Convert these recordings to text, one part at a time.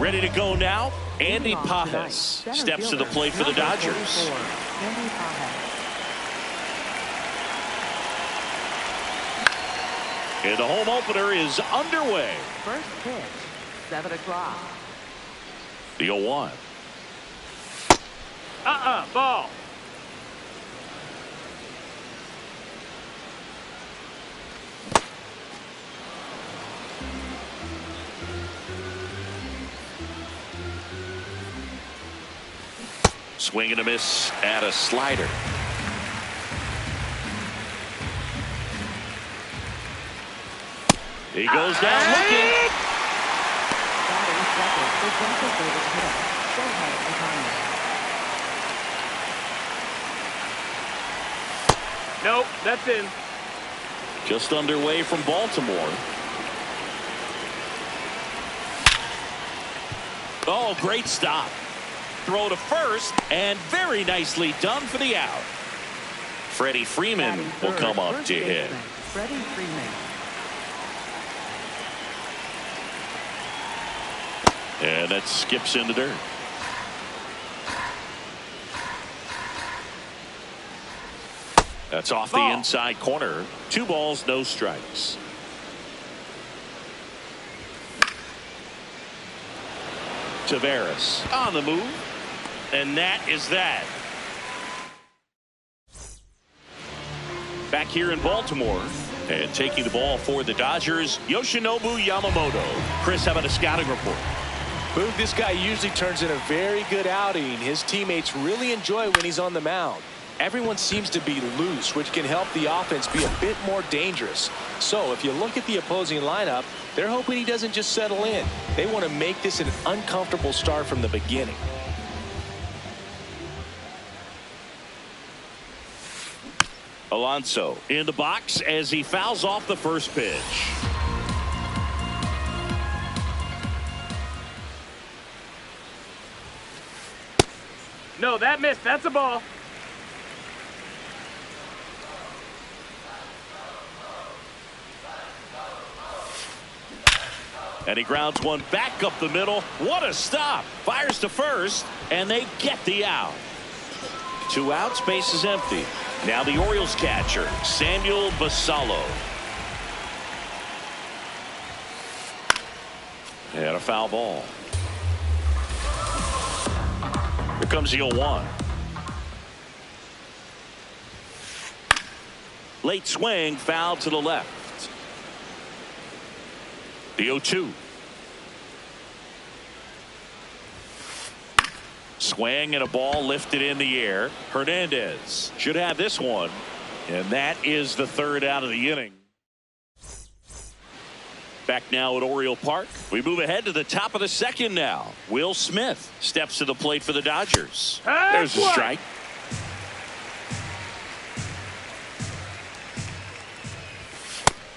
Ready to go now. Andy Pajes steps to the plate for the Dodgers. And the home opener is underway. First pitch, 7 o'clock. The 0-1. Ball. Swing and a miss at a slider. He goes down looking. Batting second for designated hitter, Shohei Ohtani. Nope, that's in. Just underway from Baltimore. Oh, great stop. Throw to first, and very nicely done for the out. Freddie Freeman will come up to hit. Freddie Freeman. And that skips in the dirt. That's off the inside corner. 2 balls, no strikes. Taveras on the move. And that is that. Back here in Baltimore. And taking the ball for the Dodgers, Yoshinobu Yamamoto. Chris, how about a scouting report? Boog, this guy usually turns in a very good outing. His teammates really enjoy when he's on the mound. Everyone seems to be loose, which can help the offense be a bit more dangerous. So if you look at the opposing lineup, they're hoping he doesn't just settle in. They want to make this an uncomfortable start from the beginning. Alonso in the box as he fouls off the first pitch. No, that missed. That's a ball. And he grounds one back up the middle. What a stop. Fires to first, and they get the out. 2 outs, base is empty. Now the Orioles catcher, Samuel Basallo. And a foul ball. Here comes the 0-1. Late swing, foul to the left. The 0-2. Swing and a ball lifted in the air. Hernandez should have this one. And that is the 3rd out of the inning. Back now at Oriole Park. We move ahead to the top of the 2nd now. Will Smith steps to the plate for the Dodgers. There's a strike.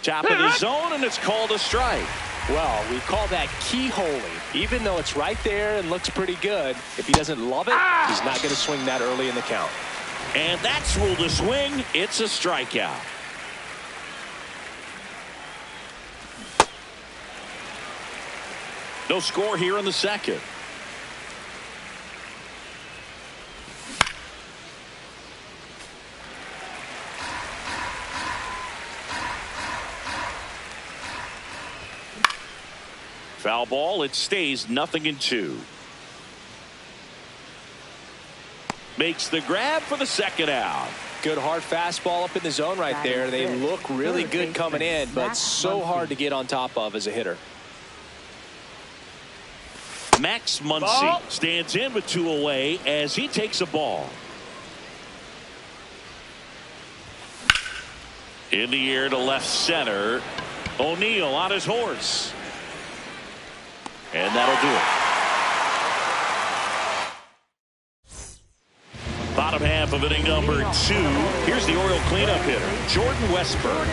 Top of the zone, and it's called a strike. Well, we call that keyholing. Even though it's right there and looks pretty good, if he doesn't love it, he's not going to swing that early in the count. And that's ruled a swing. It's a strikeout. No score here in the 2nd. Foul ball. It stays 0-2. Makes the grab for the 2nd out. Good hard fastball up in the zone right there. They look really good coming in, but so hard to get on top of as a hitter. Max Muncy stands in with 2 away as he takes a ball. In the air to left center. O'Neill on his horse. And that'll do it. Bottom half of inning number 2. Here's the Oriole cleanup hitter, Jordan Westburg.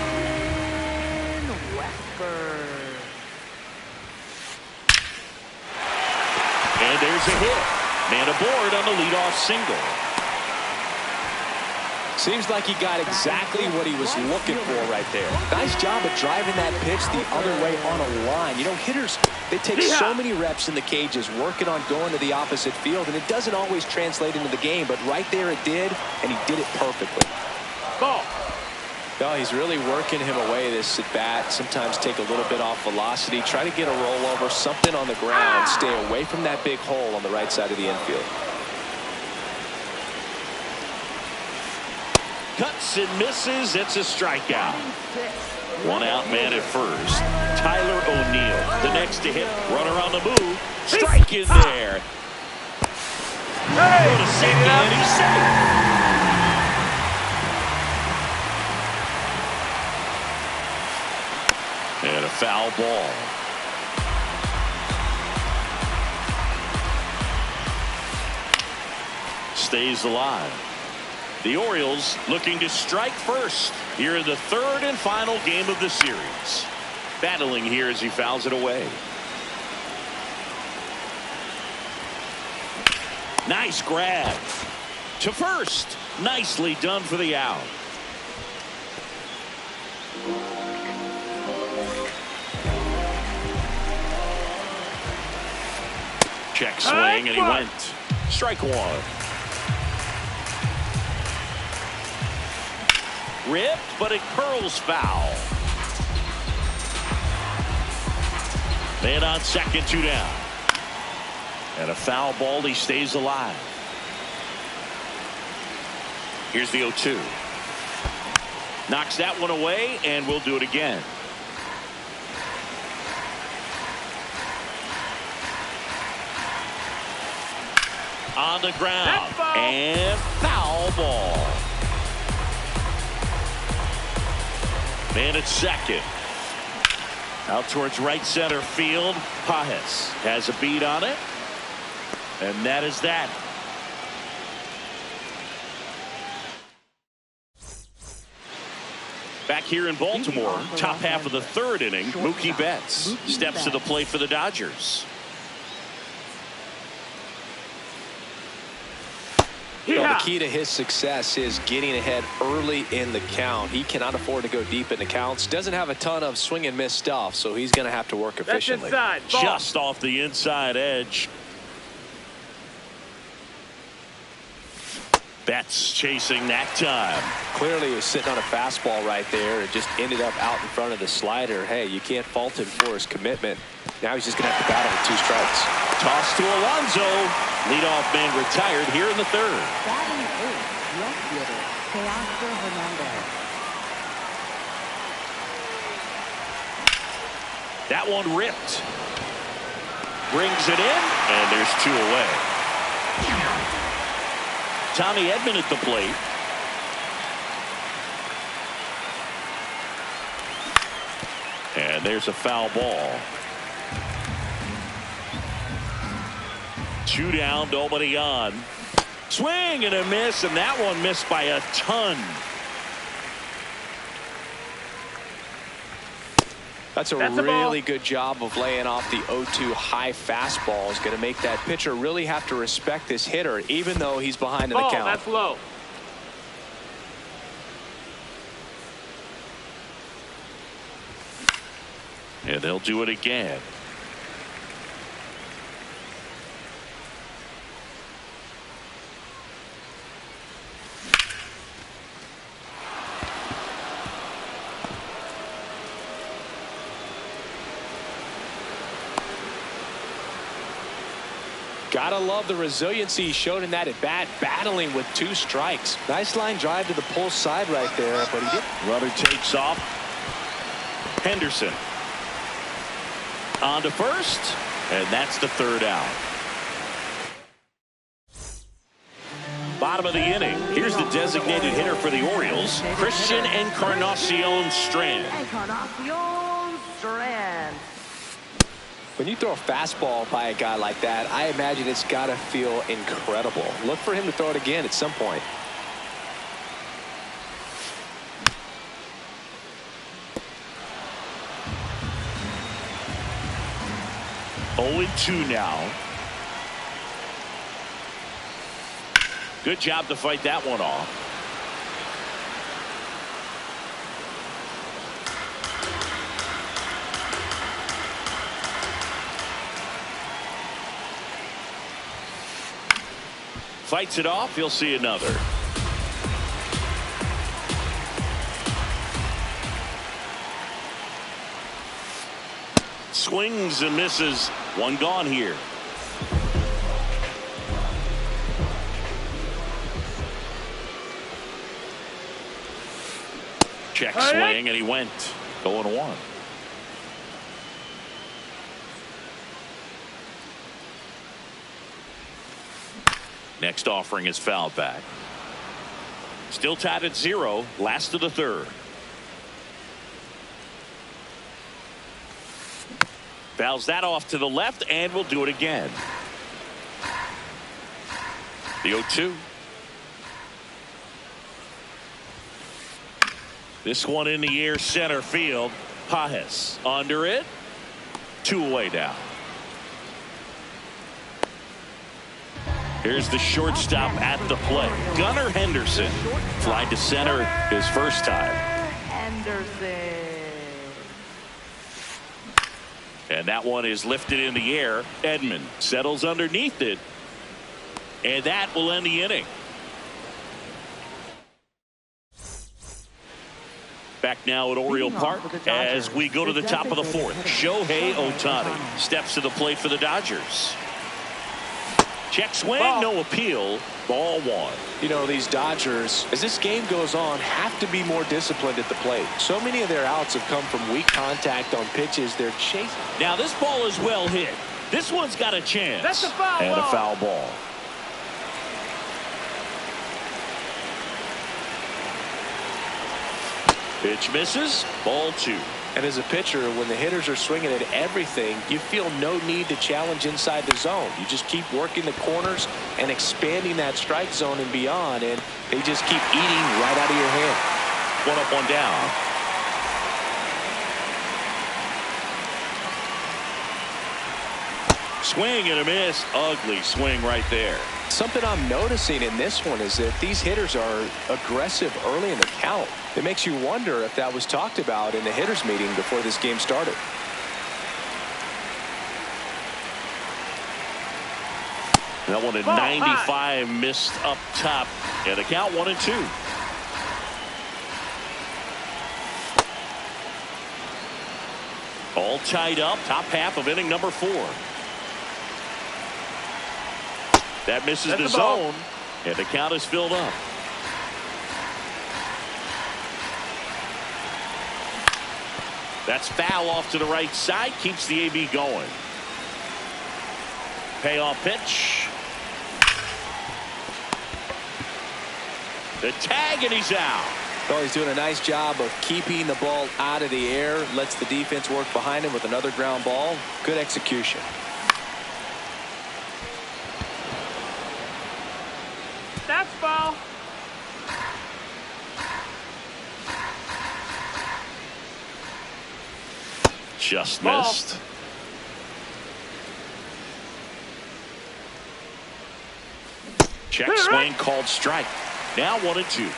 And there's a hit. Man aboard on the leadoff single. Seems like he got exactly what he was looking for right there. Nice job of driving that pitch the other way on a line. You know, hitters, they take so many reps in the cages working on going to the opposite field, and it doesn't always translate into the game, but right there it did, and he did it perfectly. Ball. No, he's really working him away this at bat. Sometimes take a little bit off velocity, try to get a rollover, something on the ground, stay away from that big hole on the right side of the infield. Cuts and misses. It's a strikeout. One out man at first. Tyler O'Neill, the next to hit. Runner on the move. Strike in there. Go to second and he's safe. And a foul ball. Stays alive. The Orioles looking to strike first here in the third and final game of the series. Battling here as he fouls it away. Nice grab to first. Nicely done for the out. Check swing and he went. Strike one. Ripped, but it curls foul. Man on second, 2 down. And a foul ball. He stays alive. Here's the 0-2. Knocks that one away, and we'll do it again. On the ground. And foul ball. Man at second. Out towards right center field. Pajes has a beat on it. And that is that. Back here in Baltimore, top half of the third inning, Mookie Betts steps to the plate for the Dodgers. Well, the key to his success is getting ahead early in the count. He cannot afford to go deep in the counts. Doesn't have a ton of swing and miss stuff, so he's going to have to work efficiently. That's inside. Just off the inside edge. Betts chasing that time. Clearly he was sitting on a fastball right there and just ended up out in front of the slider. Hey, you can't fault him for his commitment. Now he's just going to have to battle with 2 strikes. Toss to Alonso. Leadoff man retired here in the third. Batting eighth, left fielder, Teoscar Hernandez. That one ripped. Brings it in, and there's 2 away. Tommy Edman at the plate. And there's a foul ball. 2 down, nobody on. Swing and a miss, and that one missed by a ton. That's a really good job of laying off the 0-2 high fastball. Is going to make that pitcher really have to respect this hitter, even though he's behind in the count. That's low. And they'll do it again. Gotta love the resiliency he showed in that at bat, battling with 2 strikes. Nice line drive to the pull side right there, but he didn't. Runner takes off. Henderson on to first, and that's the 3rd out. Bottom of the inning. Here's the designated hitter for the Orioles, Christian Encarnacion Strand. Encarnacion Strand. When you throw a fastball by a guy like that, I imagine it's got to feel incredible. Look for him to throw it again at some point. Oh, 2 now. Good job to fight that one off. Fights it off. He'll see another. Swings and misses. One gone here. Check swing, and he went 0-1. Next offering is fouled back. Still tied at 0. Last of the third. Fouls that off to the left, and we'll do it again. The 0-2. This one in the air, center field. Pajes under it. 2 away now. Here's the shortstop at the plate. Gunnar Henderson. Fly to center his first time. Henderson. And that one is lifted in the air. Edman settles underneath it. And that will end the inning. Back now at Oriole Park as we go to the top of the fourth. Shohei Ohtani steps to the plate for the Dodgers. Check swing, no appeal. Ball 1. You know, these Dodgers, as this game goes on, have to be more disciplined at the plate. So many of their outs have come from weak contact on pitches they're chasing. Now this ball is well hit. This one's got a chance. That's a foul and ball. A foul ball. Pitch misses. Ball 2. And as a pitcher, when the hitters are swinging at everything, you feel no need to challenge inside the zone. You just keep working the corners and expanding that strike zone and beyond, and they just keep eating right out of your hand. 1 up, 1 down. Swing and a miss. Ugly swing right there. Something I'm noticing in this one is that these hitters are aggressive early in the count. It makes you wonder if that was talked about in the hitters meeting before this game started. That one at 95 missed up top. And the count 1-2. All tied up. Top half of inning number 4. That misses the zone, and the count is filled up. That's foul off to the right side, keeps the AB going. Payoff pitch. The tag, and he's out. Well, he's doing a nice job of keeping the ball out of the air, lets the defense work behind him with another ground ball. Good execution. That's foul. Just missed. Check swing called strike. Now 1-2.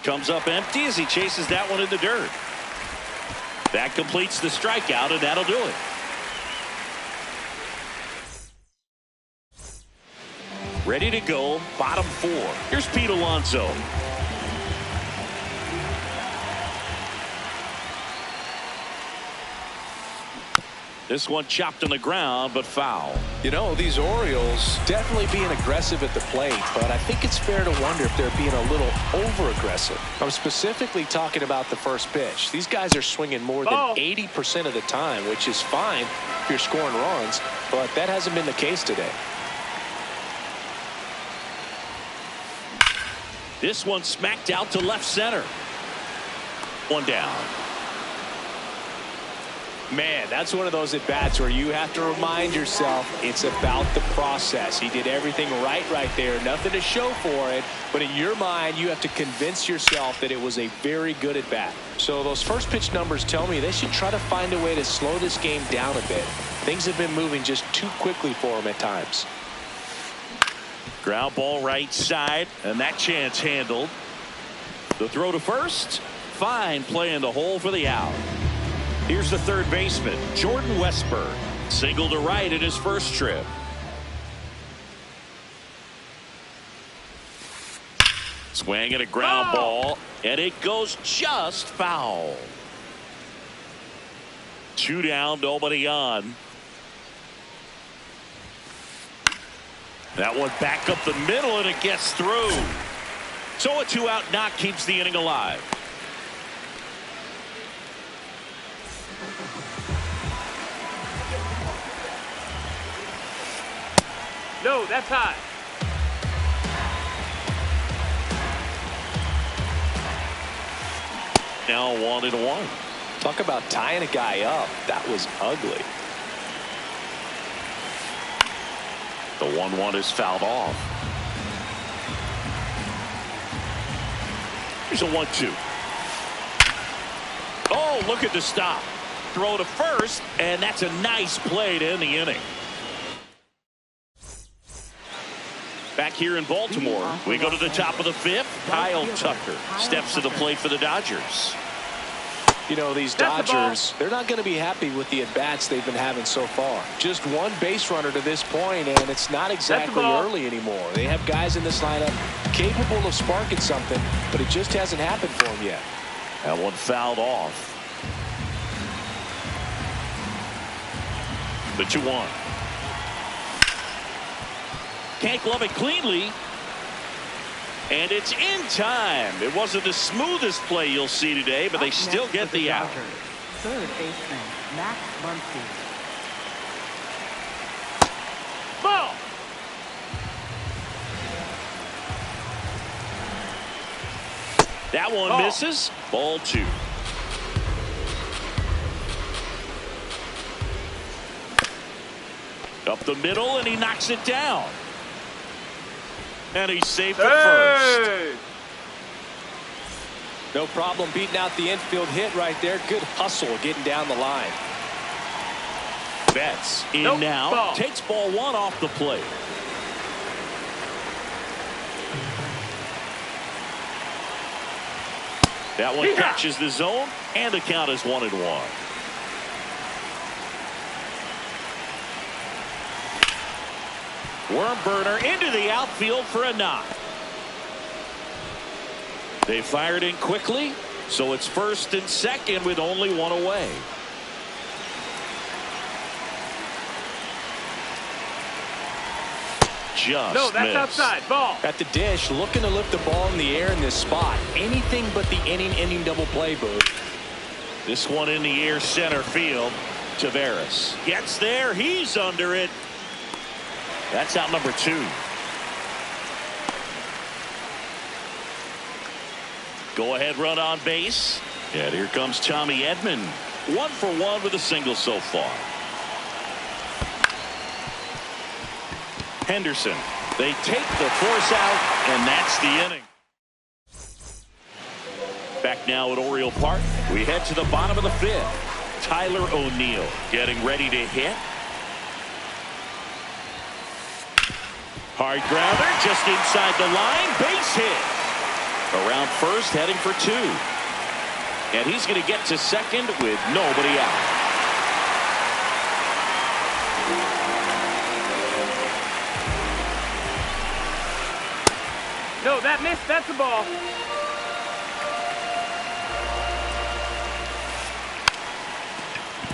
Comes up empty as he chases that one in the dirt. That completes the strikeout, and that'll do it. Ready to go, bottom 4. Here's Pete Alonso. This one chopped on the ground, but foul. You know, these Orioles definitely being aggressive at the plate, but I think it's fair to wonder if they're being a little over-aggressive. I'm specifically talking about the first pitch. These guys are swinging more than 80% of the time, which is fine if you're scoring runs, but that hasn't been the case today. This one smacked out to left center. One down. Man, that's one of those at-bats where you have to remind yourself it's about the process. He did everything right there. Nothing to show for it. But in your mind, you have to convince yourself that it was a very good at-bat. So those first pitch numbers tell me they should try to find a way to slow this game down a bit. Things have been moving just too quickly for him at times. Ground ball right side, and that chance handled. The throw to first. Fine play in the hole for the out. Here's the third baseman, Jordan Westburg. Single to right in his first trip. Swing and a ground ball, and it goes just foul. 2 down, nobody on. That one back up the middle, and it gets through. So a 2-out knock keeps the inning alive. No, that's high. Now 1-1. Talk about tying a guy up. That was ugly. The 1-1 is fouled off. Here's a 1-2. Oh, look at the stop. Throw to first, and that's a nice play to end the inning. Back here in Baltimore, we go to the top of the 5th. Kyle Tucker steps to the plate for the Dodgers. You know, these Dodgers, they're not going to be happy with the at-bats they've been having so far. Just one base runner to this point, and it's not exactly early anymore. They have guys in this lineup capable of sparking something, but it just hasn't happened for them yet. That one fouled off. The 2-1. Can't glove it cleanly. And it's in time. It wasn't the smoothest play you'll see today, but they still get the out. Third baseman, Max Muncy. Ball. That one misses. Ball 2. Up the middle, and he knocks it down. And he's safe at first. No problem beating out the infield hit right there. Good hustle getting down the line. Betts in now. Takes ball 1 off the plate. That one catches the zone, and the count is 1-1. Worm burner into the outfield for a knock. They fired in quickly, so it's first and second with only 1 away. Just that's missed. outside. Ball. At the dish, looking to lift the ball in the air in this spot. Anything but the inning double play, Booth. This one in the air center field. Taveras gets there. He's under it. That's out number 2. Go ahead run on base. And here comes Tommy Edman. 1 for 1 with a single so far. Henderson. They take the force out, and that's the inning. Back now at Oriole Park. We head to the bottom of the 5th. Tyler O'Neill getting ready to hit. Hard grounder just inside the line. Base hit. Around first, heading for 2. And he's going to get to second with nobody out. No, that missed. That's a ball.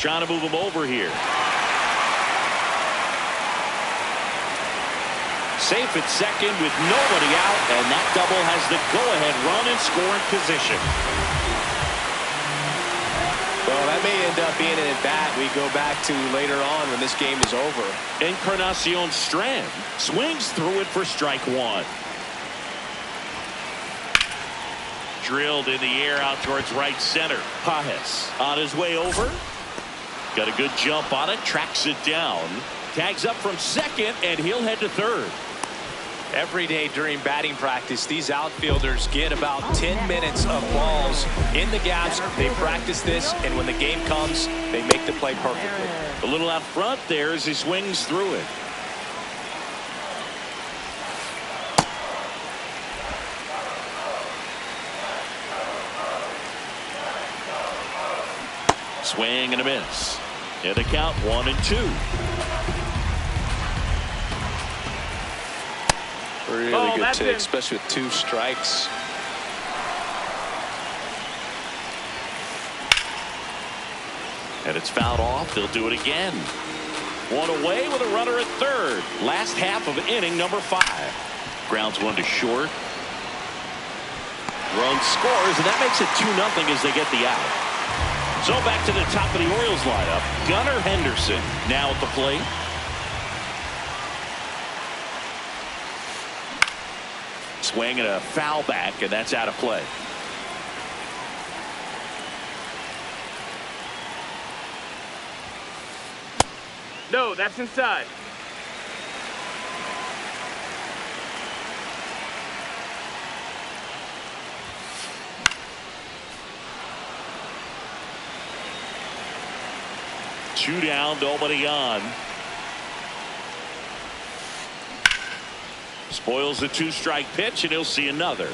Trying to move him over here. Safe at second with nobody out, and that double has the go-ahead run in scoring position. Well, that may end up being an at-bat we go back to later on when this game is over. Encarnacion Strand swings through it for strike 1. Drilled in the air out towards right center. Pajes on his way over. Got a good jump on it. Tracks it down. Tags up from second, and he'll head to third. Every day during batting practice, these outfielders get about 10 minutes of balls in the gaps. They practice this, and when the game comes, they make the play perfectly. A little out front there as he swings through it. Swing and a miss. And the count 1-2. Really good take, it. especially with 2 strikes. And it's fouled off. They'll do it again. One away with a runner at third. Last half of inning number 5. Grounds one to short. Run scores, and that makes it 2-0 as they get the out. So back to the top of the Orioles lineup. Gunnar Henderson now at the plate. Swing and a foul back, and that's out of play. No, that's inside. Two down, nobody on. Spoils the 2-strike pitch, and he'll see another.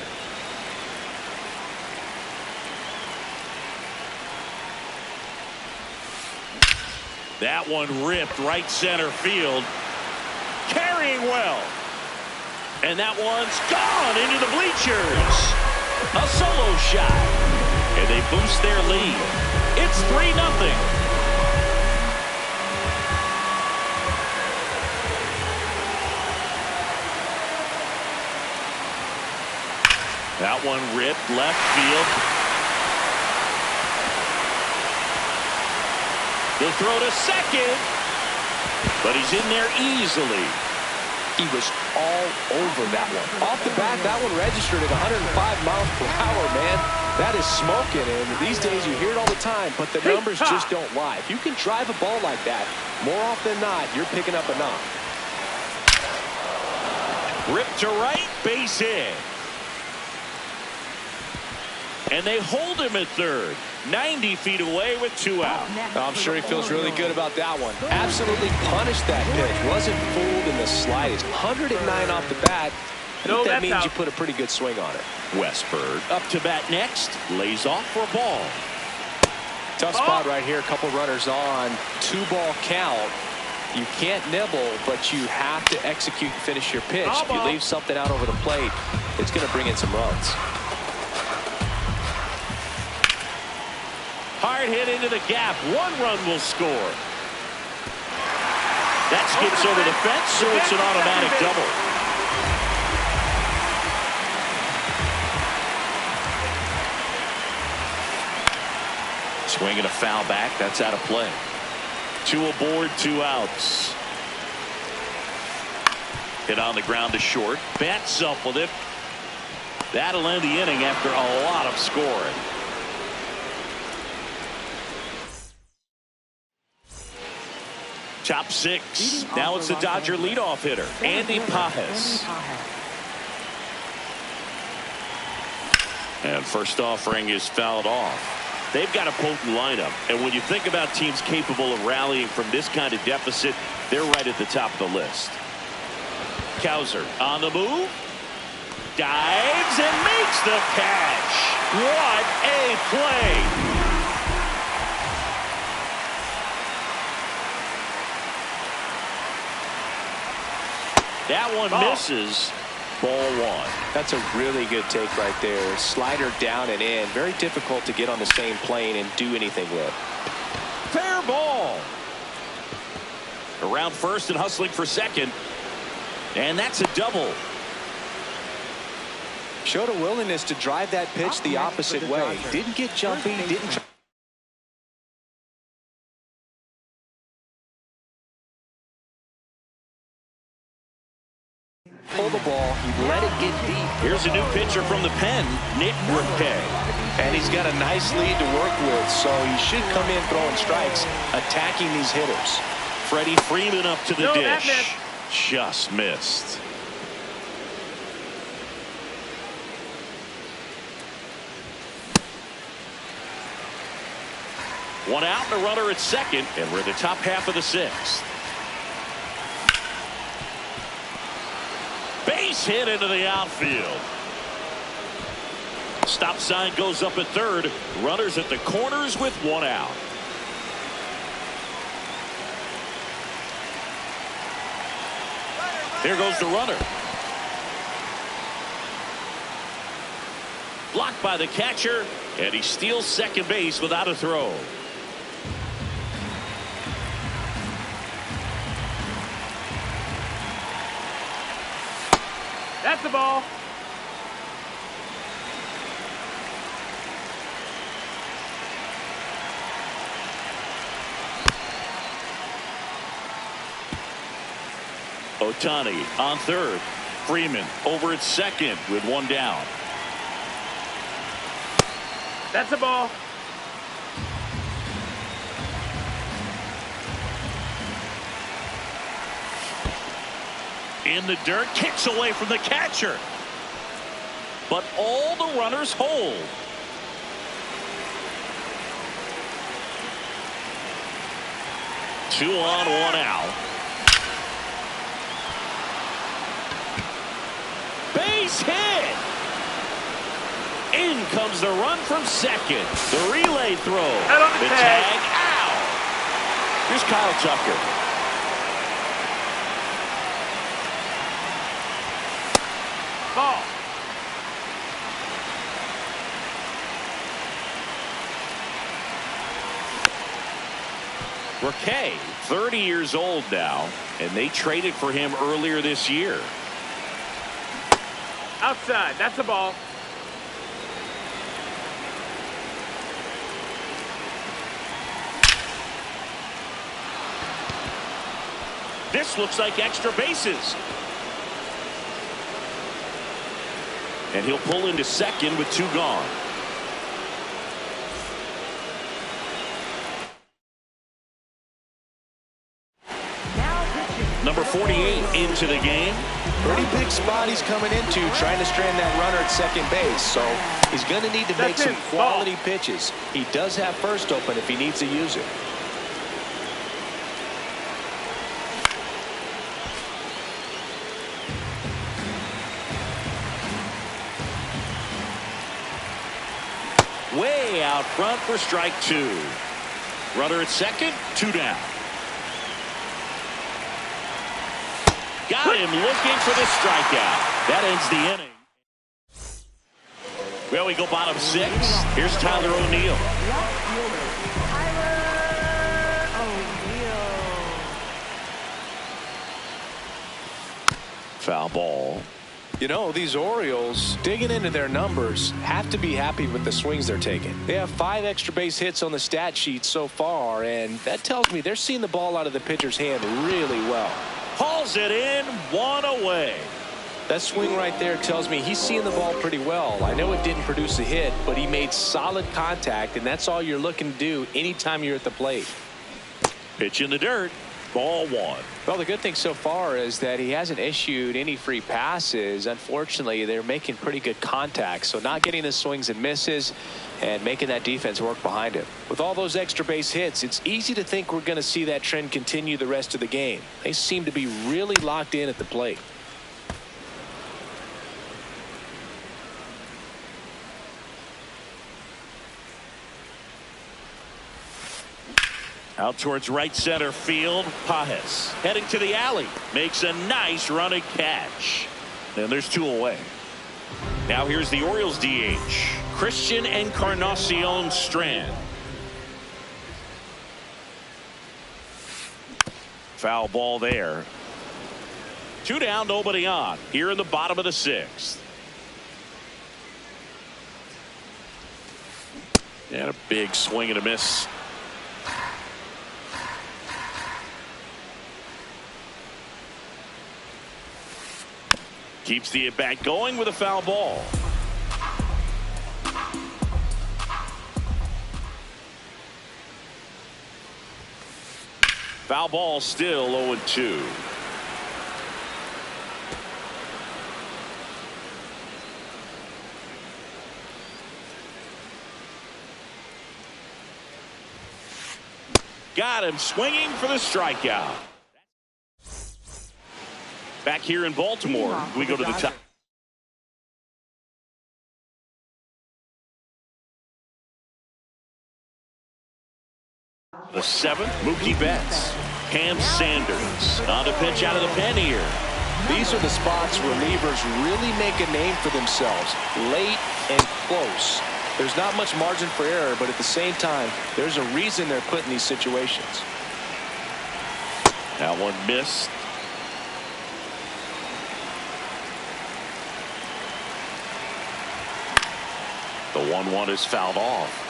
That one ripped right center field. Carrying well. And that one's gone into the bleachers. A solo shot. And they boost their lead. It's 3-0. That one ripped left field. The throw to second, but he's in there easily. He was all over that one. Off the bat, that one registered at 105 miles per hour, man. That is smoking, and these days you hear it all the time, but the numbers just don't lie. If you can drive a ball like that, more often than not, you're picking up a knock. Rip to right, base hit. And they hold him at third. 90 feet away with 2 out. I'm sure he feels really good about that one. Absolutely punished that pitch. Wasn't fooled in the slightest. 109 off the bat. I think that means you put a pretty good swing on it. Westberg up to bat next. Lays off for a ball. Tough spot right here. A couple runners on. 2-ball count. You can't nibble, but you have to execute and finish your pitch. If you leave something out over the plate, it's going to bring in some runs. Hard hit into the gap. 1 run will score. That skips over the fence, so it's an automatic double. Swing and a foul back. That's out of play. 2 aboard, 2 outs. Hit on the ground to short. Bats up with it. That'll end the inning after a lot of scoring. Top 6. Now it's the Dodger leadoff hitter, Andy Pages. And first offering is fouled off. They've got a potent lineup, and when you think about teams capable of rallying from this kind of deficit, they're right at the top of the list. Cowser on the move. Dives and makes the catch. What a play. That one misses. Ball 1. That's a really good take right there. Slider down and in. Very difficult to get on the same plane and do anything with. Fair ball. Around first and hustling for second. And that's a double. Showed a willingness to drive that pitch the opposite way. Didn't get jumpy. Didn't try. Pull the ball, he let it get deep. Here's a new pitcher from the pen, Nick Ripke. And he's got a nice lead to work with, so he should come in throwing strikes, attacking these hitters. Freddie Freeman up to the dish. Just missed. One out and a runner at second, and we're in the top half of the 6th. Base hit into the outfield. Stop sign goes up at third. Runners at the corners with 1 out. Here goes the runner. Blocked by the catcher, and he steals second base without a throw. That's the ball. Ohtani on third. Freeman over at second with one down. That's the ball. In the dirt, kicks away from the catcher. But all the runners hold. Two on, one out. Base hit. In comes the run from second. The relay throw. Out on the tag. Out. Here's Kyle Tucker. Ball. Rickey, 30 years old now, and they traded for him earlier this year. Outside. That's the ball. This looks like extra bases. And he'll pull into second with two gone. Number 48 into the game. Pretty big spot he's coming into, trying to strand that runner at second base. So he's going to need to make some quality pitches. He does have first open if he needs to use it. Way out front for strike two. Runner at second, two down. Got him looking for the strikeout. That ends the inning. Well, we go bottom six. Here's Tyler O'Neill. Foul ball. You know, these Orioles, digging into their numbers, have to be happy with the swings they're taking. They have 5 extra base hits on the stat sheet so far, and that tells me they're seeing the ball out of the pitcher's hand really well. Hauls it in, one away. That swing right there tells me he's seeing the ball pretty well. I know it didn't produce a hit, but he made solid contact, and that's all you're looking to do anytime you're at the plate. Pitch in the dirt. Ball one. Well, the good thing so far is that he hasn't issued any free passes. Unfortunately, they're making pretty good contact, so not getting the swings and misses and making that defense work behind him. With all those extra base hits, it's easy to think we're going to see that trend continue the rest of the game. They seem to be really locked in at the plate. Out towards right center field. Pajes heading to the alley. Makes a nice running catch. And there's two away. Now here's the Orioles DH. Christian Encarnacion Strand. Foul ball there. Two down, nobody on. Here in the bottom of the sixth. And a big swing and a miss. Keeps the at-bat going with a foul ball. Foul ball, still 0-2. Got him swinging for the strikeout. Back here in Baltimore, we go to the top. The seventh, Mookie Betts. Cam Sanders on the pitch out of the pen here. These are the spots relievers really make a name for themselves. Late and close. There's not much margin for error, but at the same time, there's a reason they're put in these situations. That one missed. The 1-1 is fouled off.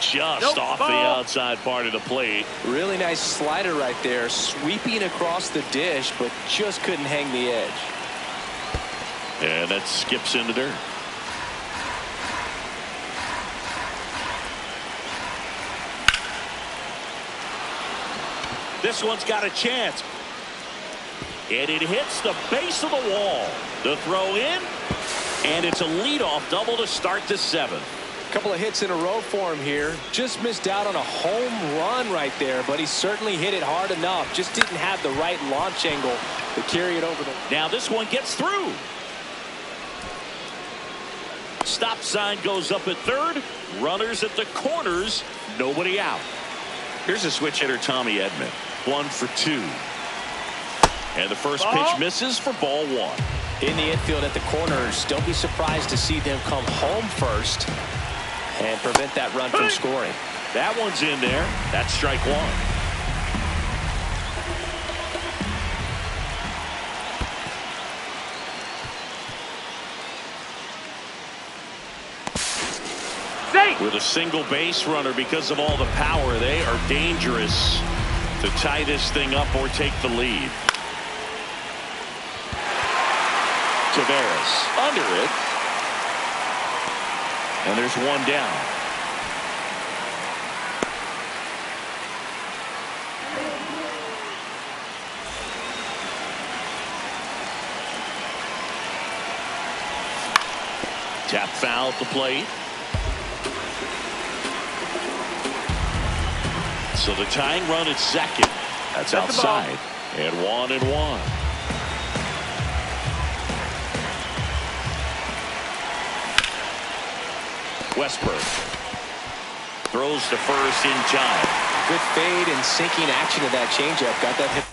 Just off the outside part of the plate. Really nice slider right there, sweeping across the dish, but just couldn't hang the edge. And that skips into dirt. This one's got a chance. And it hits the base of the wall. The throw in. And it's a leadoff double to start the 7th. Couple of hits in a row for him here. Just missed out on a home run right there, but he certainly hit it hard enough. Just didn't have the right launch angle to carry it over the. Now this one gets through. Stop sign goes up at third. Runners at the corners. Nobody out. Here's a switch hitter, Tommy Edman. 1 for 2. And the first pitch misses for ball 1. In the infield at the corners, don't be surprised to see them come home first and prevent that run from scoring. That one's in there. That's strike 1. With a single base runner, because of all the power, they are dangerous to tie this thing up or take the lead. Tavares under it. And there's one down. Tap foul at the plate. So the tying run at second. That's outside. And 1-1. Westberg throws to first in time. Good fade and sinking action of that changeup. Got that hit.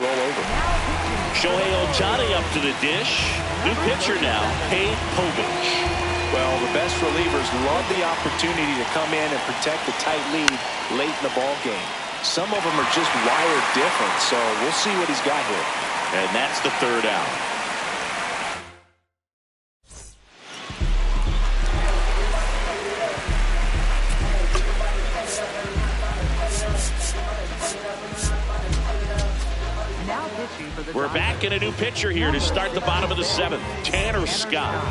Roll over. Shohei Ohtani up to the dish. New pitcher now, Pate Povich. Well, the best relievers love the opportunity to come in and protect the tight lead late in the ball game. Some of them are just wired different, so we'll see what he's got here. And that's the third out. We're back in a new pitcher here to start the bottom of the 7th. Tanner Scott.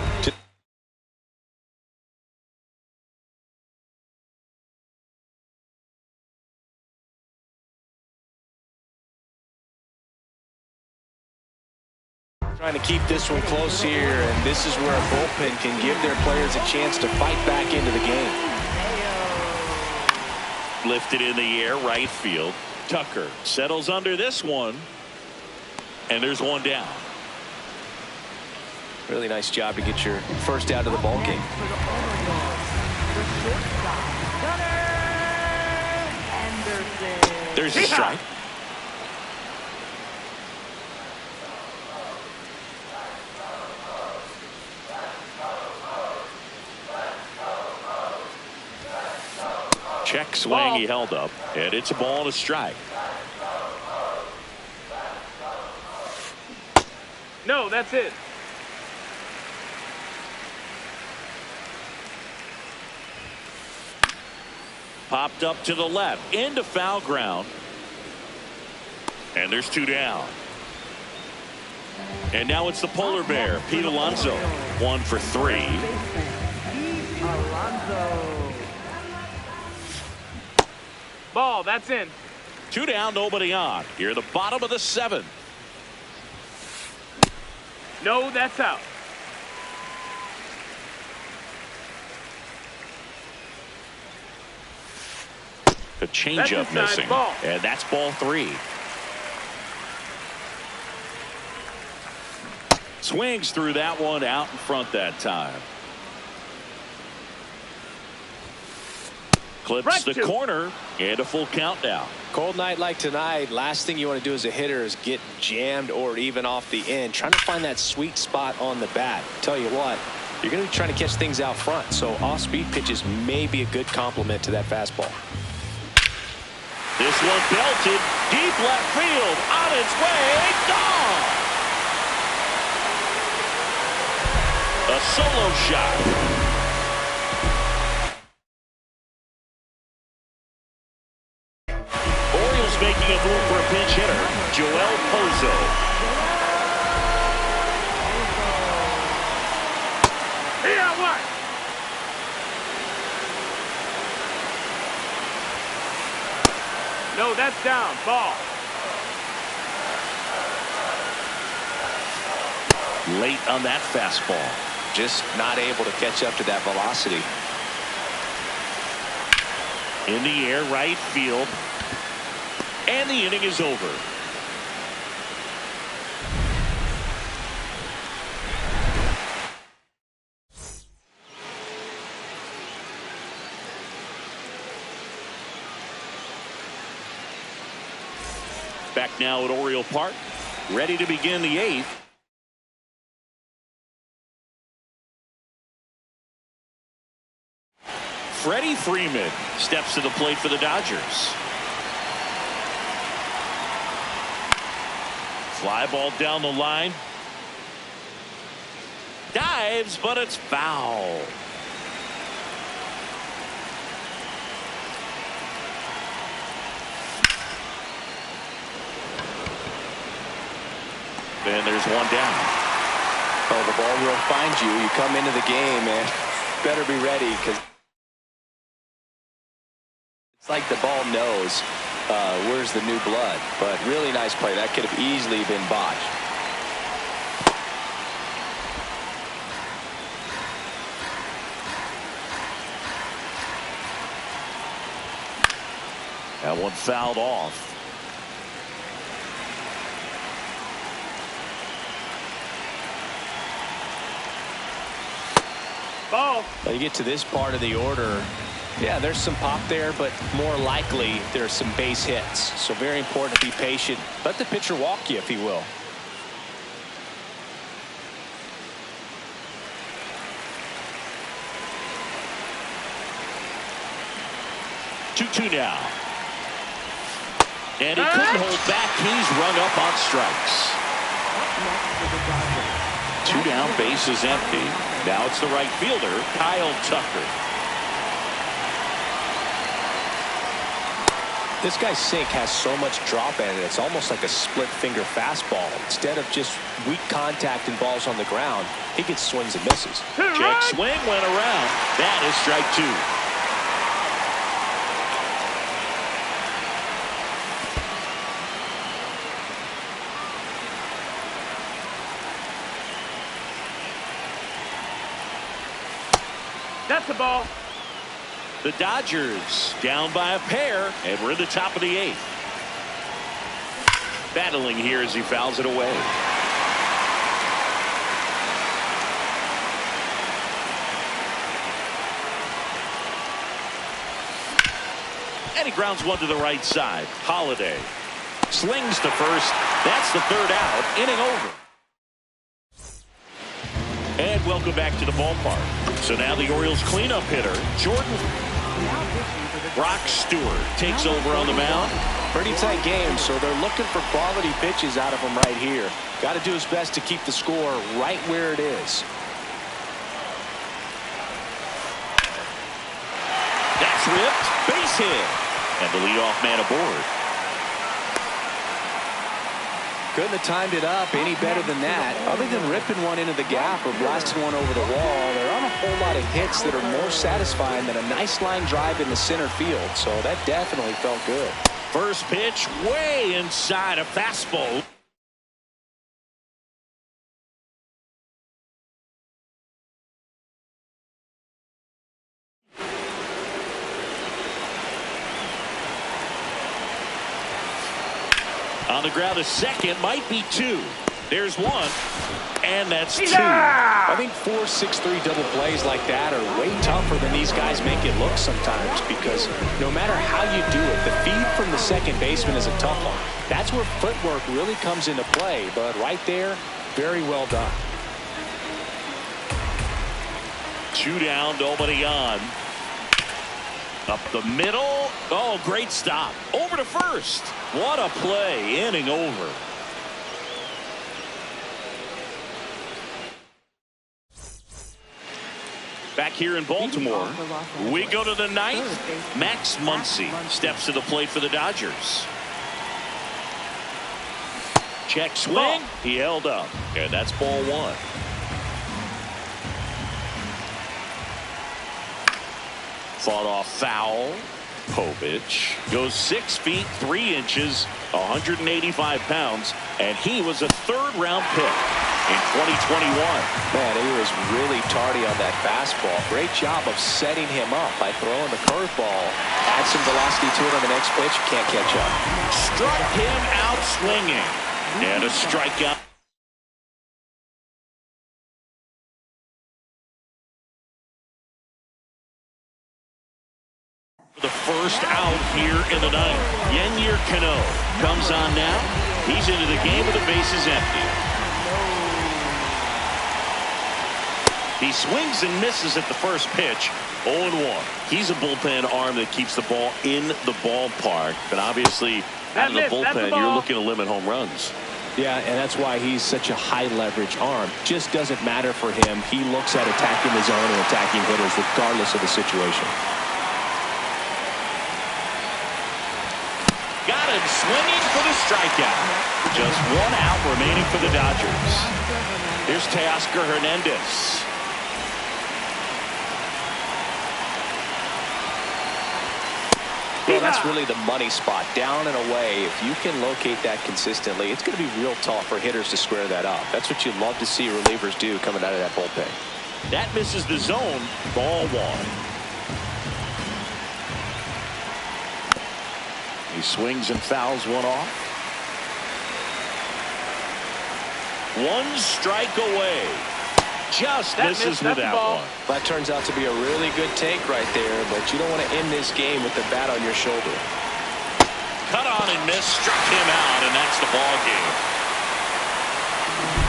Trying to keep this one close here, and this is where a bullpen can give their players a chance to fight back into the game. Lifted in the air, right field. Tucker settles under this one. And there's one down. Really nice job to get your first out of the ball game. There's a strike. Check swing, he held up, and it's a ball and a strike. No, that's it. Popped up to the left into foul ground. And there's two down. And now it's the polar bear, Pete Alonso. 1 for 3. Ball, that's in. 2 down, nobody on. Here, the bottom of the 7th. No, that's out. A changeup missing. Ball. And that's ball 3. Swings through that one, out in front that time. Clips the corner and a full count now. Cold night like tonight, last thing you want to do as a hitter is get jammed or even off the end. Trying to find that sweet spot on the bat. Tell you what, you're going to be trying to catch things out front, so off-speed pitches may be a good complement to that fastball. This one belted deep left field, on its way, gone. A solo shot. Orioles making a move for a pinch hitter, Joel Pozo. Here, what? No, that's down. Ball. Late on that fastball. Just not able to catch up to that velocity. In the air, right field. And the inning is over. Back now at Oriole Park, ready to begin the 8th. Freddie Freeman steps to the plate for the Dodgers. Fly ball down the line. Dives, but it's foul. And there's one down. Oh, the ball will find you. You come into the game and better be ready, because it's like the ball knows where's the new blood. But really nice play. That could have easily been botched. That one fouled off. Ball. Well, you get to this part of the order. Yeah, there's some pop there, but more likely there's some base hits. So very important to be patient. Let the pitcher walk you, if he will. 2-2 now. And he couldn't hold back. He's rung up on strikes. 2 down, base is empty. Now it's the right fielder, Kyle Tucker. This guy's sink has so much drop in it. It's almost like a split finger fastball. Instead of just weak contact and balls on the ground, he gets swings and misses. Check swing went around. That is strike 2. That's the ball. The Dodgers down by a pair, and we're in the top of the 8th. Battling here as he fouls it away. And he grounds one to the right side. Holiday slings to first. That's the 3rd out. Inning over. And welcome back to the ballpark. So now the Orioles cleanup hitter, Jordan Brock Stewart, takes over on the mound. Pretty tight game, so they're looking for quality pitches out of him right here. Got to do his best to keep the score right where it is. That's ripped. Base hit. And the leadoff man aboard. Couldn't have timed it up any better than that. Other than ripping one into the gap or blasting one over the wall, there aren't a whole lot of hits that are more satisfying than a nice line drive in the center field. So that definitely felt good. First pitch way inside, a fastball. On the ground, a second, might be 2. There's one, and that's two. I think 4-6-3 double plays like that are way tougher than these guys make it look sometimes, because no matter how you do it, the feed from the second baseman is a tough one. That's where footwork really comes into play, but right there, very well done. 2 down, nobody on. Up the middle. Oh, great stop. Over to first. What a play. Inning over. Back here in Baltimore, we go to the 9th. Max Muncy steps to the plate for the Dodgers. Check swing. He held up, and that's ball 1. Fought off foul. Povich goes 6 feet 3 inches, 185 pounds, and he was a 3rd-round pick in 2021. Man, he was really tardy on that fastball. Great job of setting him up by throwing the curveball. Add some velocity to it on the next pitch. Can't catch up. Struck him out swinging. And a strikeout. The first out here in the 9th. Yennier Cano comes on now. He's into the game with the bases empty. He swings and misses at the first pitch. 0-1. He's a bullpen arm that keeps the ball in the ballpark. But obviously, out of the bullpen, you're looking to limit home runs. Yeah, and that's why he's such a high leverage arm. Just doesn't matter for him. He looks at attacking the zone and attacking hitters regardless of the situation. Got him swinging for the strikeout. Just 1 out remaining for the Dodgers. Here's Teoscar Hernandez. Well, that's really the money spot, down and away. If you can locate that consistently, it's going to be real tough for hitters to square that up. That's what you love to see relievers do coming out of that bullpen. That misses the zone. Ball 1. He swings and fouls one off. 1 strike away. Just misses with that one. That turns out to be a really good take right there, but you don't want to end this game with the bat on your shoulder. Cut on and miss, struck him out, and that's the ball game.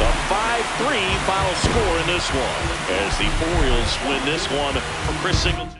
A 5-3 final score in this one, as the Orioles win this one from Chris Singleton.